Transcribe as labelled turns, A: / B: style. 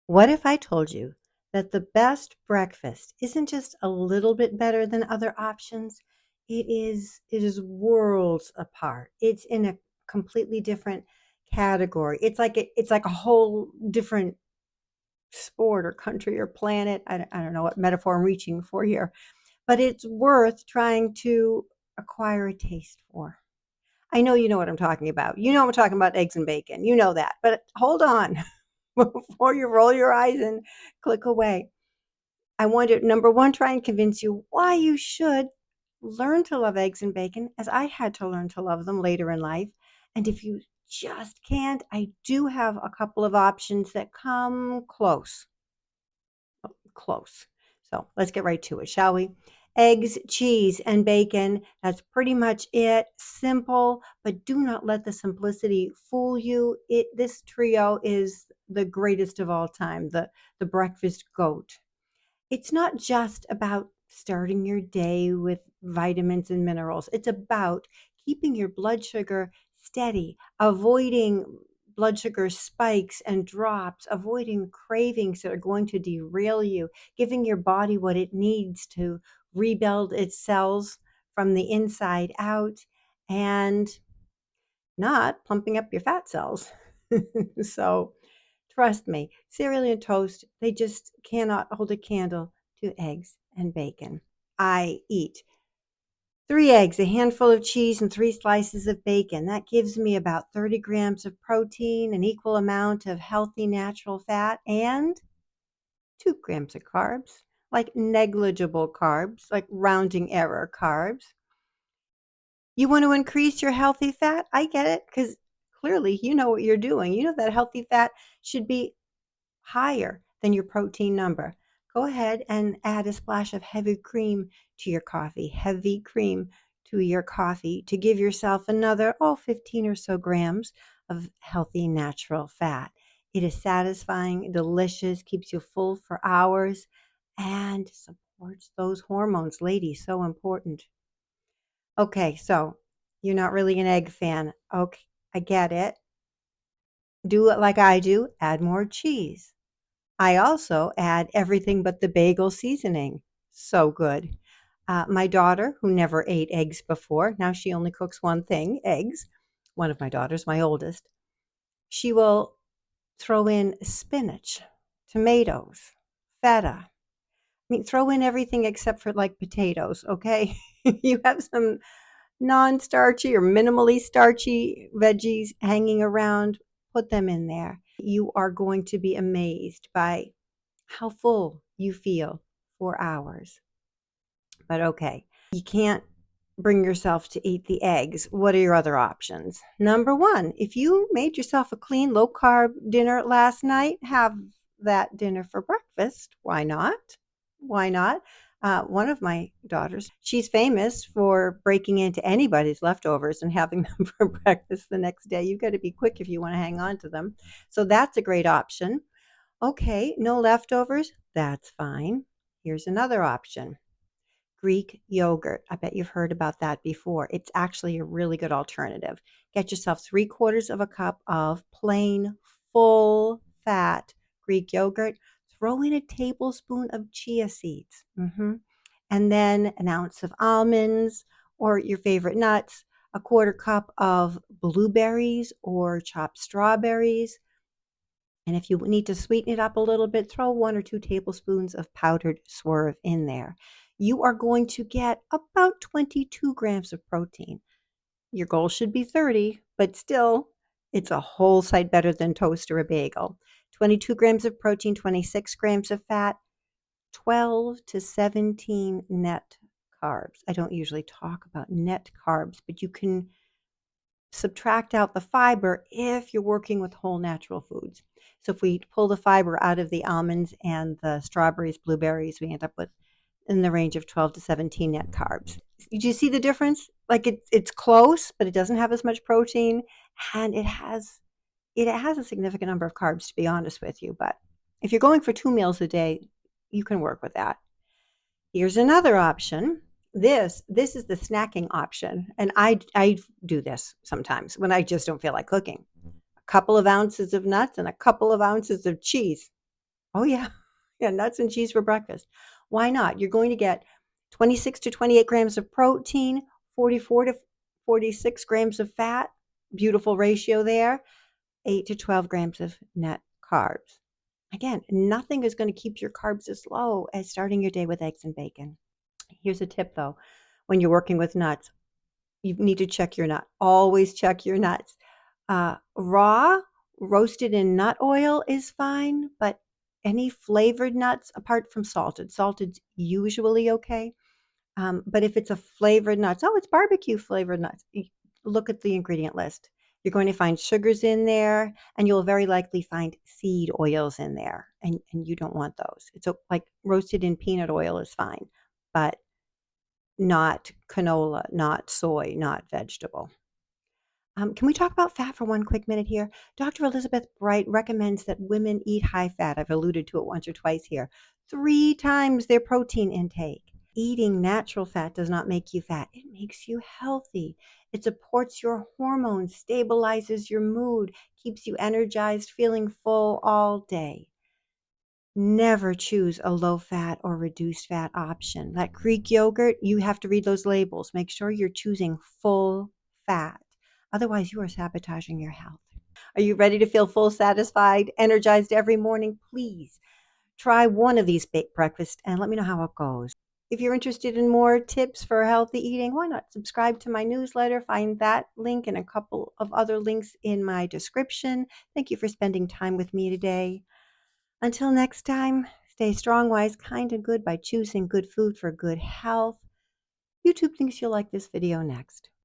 A: What if I told you that the best breakfast isn't just a little bit better than other options? It is worlds apart. It's in a completely different category. It's like a whole different sport or country or planet. I don't know what metaphor I'm reaching for here, but it's worth trying to acquire a taste for. I know you know what I'm talking about. You know I'm talking about eggs and bacon. You know that. But hold on before you roll your eyes and click away. I want to, number one, try and convince you why you should learn to love eggs and bacon, as I had to learn to love them later in life. And if you just can't, I do have a couple of options that come close. Close. So let's get right to it, shall we? Eggs, cheese, and bacon. That's pretty much it. Simple, but do not let the simplicity fool you. This trio is the greatest of all time, the breakfast goat. It's not just about starting your day with vitamins and minerals. It's about keeping your blood sugar steady, avoiding blood sugar spikes and drops, avoiding cravings that are going to derail you, giving your body what it needs to rebuild its cells from the inside out, and not pumping up your fat cells. So, trust me, cereal and toast, they just cannot hold a candle to eggs and bacon. I eat 3 eggs, a handful of cheese, and 3 slices of bacon. That gives me about 30 grams of protein, an equal amount of healthy natural fat, and 2 grams of carbs, like negligible carbs, like rounding error carbs. You want to increase your healthy fat? I get it, because clearly you know what you're doing. You know that healthy fat should be higher than your protein number. Go ahead and add a splash of heavy cream to your coffee, heavy cream to your coffee to give yourself another, 15 or so grams of healthy natural fat. It is satisfying, delicious, keeps you full for hours, and supports those hormones. Ladies, so important. Okay, so you're not really an egg fan. Okay, I get it. Do it like I do, add more cheese. I also add everything but the bagel seasoning. So good. My daughter, who never ate eggs before, now she only cooks one thing, eggs. One of my daughters, my oldest, she will throw in spinach, tomatoes, feta. I mean, throw in everything except for like potatoes, okay? You have some non-starchy or minimally starchy veggies hanging around, put them in there. You are going to be amazed by how full you feel for hours. But okay, you can't bring yourself to eat the eggs. What are your other options? Number one, if you made yourself a clean, low carb dinner last night, have that dinner for breakfast. Why not? Why not? One of my daughters, she's famous for breaking into anybody's leftovers and having them for breakfast the next day. You've got to be quick if you want to hang on to them. So that's a great option. Okay, no leftovers? That's fine. Here's another option. Greek yogurt. I bet you've heard about that before. It's actually a really good alternative. Get yourself 3/4 of a cup of plain, full fat Greek yogurt. Throw in a tablespoon of chia seeds. And then an ounce of almonds or your favorite nuts, a quarter cup of blueberries or chopped strawberries, and if you need to sweeten it up a little bit, throw 1 or 2 tablespoons of powdered swerve in there. You are going to get about 22 grams of protein. Your goal should be 30, but still, it's a whole sight better than toast or a bagel. 22 grams of protein, 26 grams of fat, 12 to 17 net carbs. I don't usually talk about net carbs, but you can subtract out the fiber if you're working with whole natural foods. So if we pull the fiber out of the almonds and the strawberries, blueberries, we end up with in the range of 12 to 17 net carbs. Do you see the difference? Like it's close, but it doesn't have as much protein, and it has a significant number of carbs, to be honest with you. But if you're going for 2 meals a day, you can work with that. Here's another option. This is the snacking option, and I do this sometimes when I just don't feel like cooking. A couple of ounces of nuts and a couple of ounces of cheese. Oh, yeah. Yeah, nuts and cheese for breakfast. Why not? You're going to get 26 to 28 grams of protein, 44 to 46 grams of fat, beautiful ratio there, 8 to 12 grams of net carbs. Again, nothing is going to keep your carbs as low as starting your day with eggs and bacon. Here's a tip though, when you're working with nuts, you need to check your nut. Always check your nuts. Raw, roasted in nut oil is fine, but any flavored nuts, apart from salted's usually okay. But if it's a flavored nuts, oh, it's barbecue flavored nuts. Look at the ingredient list. You're going to find sugars in there, and you'll very likely find seed oils in there, and you don't want those. Like roasted in peanut oil is fine, but not canola, not soy, not vegetable. Can we talk about fat for one quick minute here? Dr. Elizabeth Bright recommends that women eat high fat. I've alluded to it once or twice here. 3 times their protein intake. Eating natural fat does not make you fat. It makes you healthy. It supports your hormones, stabilizes your mood, keeps you energized, feeling full all day. Never choose a low fat or reduced fat option. That Greek yogurt, you have to read those labels. Make sure you're choosing full fat. Otherwise, you are sabotaging your health. Are you ready to feel full, satisfied, energized every morning? Please try one of these baked breakfasts and let me know how it goes. If you're interested in more tips for healthy eating, why not subscribe to my newsletter? Find that link and a couple of other links in my description. Thank you for spending time with me today. Until next time, stay strong, wise, kind, and good by choosing good food for good health. YouTube thinks you'll like this video next.